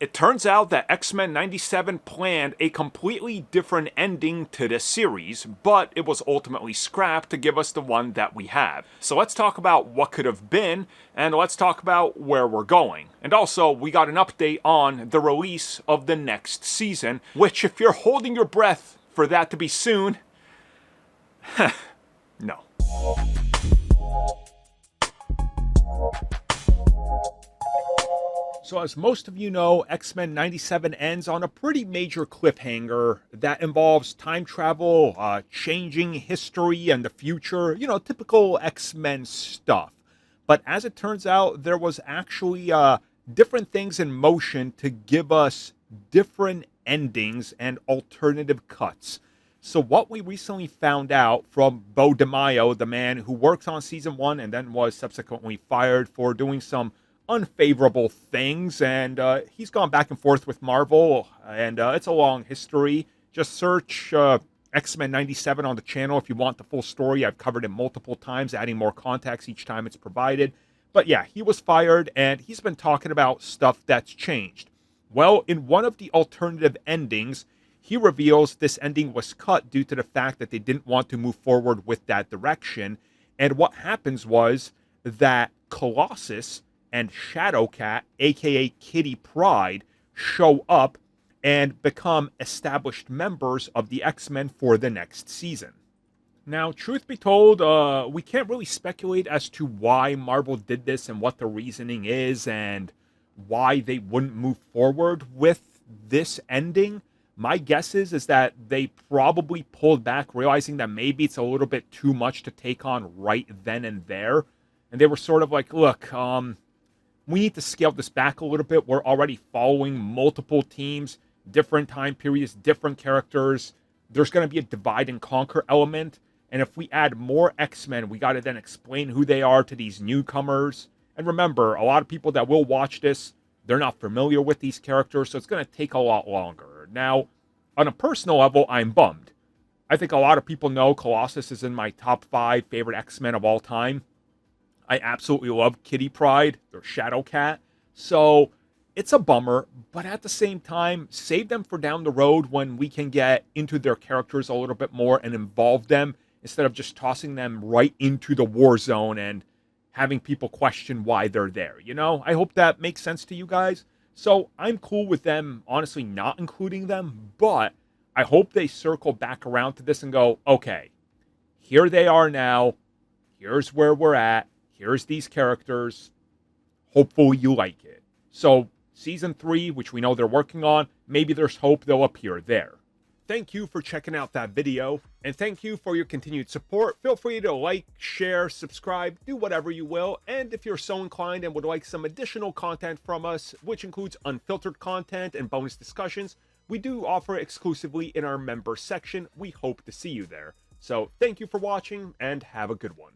It turns out that X-Men 97 planned a completely different ending to the series, but it was ultimately scrapped to give us the one that we have. So let's talk about what could have been, and let's talk about where we're going. And also, we got an update on the release of the next season, which if you're holding your breath for that to be soon, no. So as most of you know, X-Men 97 ends on a pretty major cliffhanger that involves time travel, changing history and the future, typical X-Men stuff. But as it turns out, there was actually different things in motion to give us different endings and alternative cuts. So what we recently found out from Bo DeMaio, the man who works on season 1 and then was subsequently fired for doing some unfavorable things, and he's gone back and forth with Marvel, and it's a long history. Just search X-Men 97 on the channel if you want the full story. I've covered it multiple times, adding more context each time it's provided. But yeah, he was fired, and he's been talking about stuff that's changed. Well, in one of the alternative endings, he reveals this ending was cut due to the fact that they didn't want to move forward with that direction. And what happens was that Colossus and Shadowcat, aka Kitty Pryde, show up and become established members of the X-Men for the next season. Now, truth be told, we can't really speculate as to why Marvel did this and what the reasoning is and why they wouldn't move forward with this ending. My guess is that they probably pulled back, realizing that maybe it's a little bit too much to take on right then and there. And they were sort of like, look, we need to scale this back a little bit. We're already following multiple teams, different time periods, different characters. There's going to be a divide and conquer element. And if we add more X-Men, we got to then explain who they are to these newcomers. And remember, a lot of people that will watch this, they're not familiar with these characters, so it's going to take a lot longer. Now, on a personal level, I'm bummed. I think a lot of people know Colossus is in my top 5 favorite X-Men of all time. I absolutely love Kitty Pryde, or Shadowcat. So it's a bummer, but at the same time, save them for down the road when we can get into their characters a little bit more and involve them instead of just tossing them right into the war zone and having people question why they're there. I hope that makes sense to you guys. So I'm cool with them, honestly, not including them, but I hope they circle back around to this and go, okay, here they are now. Here's where we're at. Here's these characters. Hopefully you like it. So season 3, which we know they're working on, maybe there's hope they'll appear there. Thank you for checking out that video, and thank you for your continued support. Feel free to like, share, subscribe, do whatever you will, and if you're so inclined and would like some additional content from us, which includes unfiltered content and bonus discussions, we do offer exclusively in our member section. We hope to see you there. So thank you for watching, and have a good one.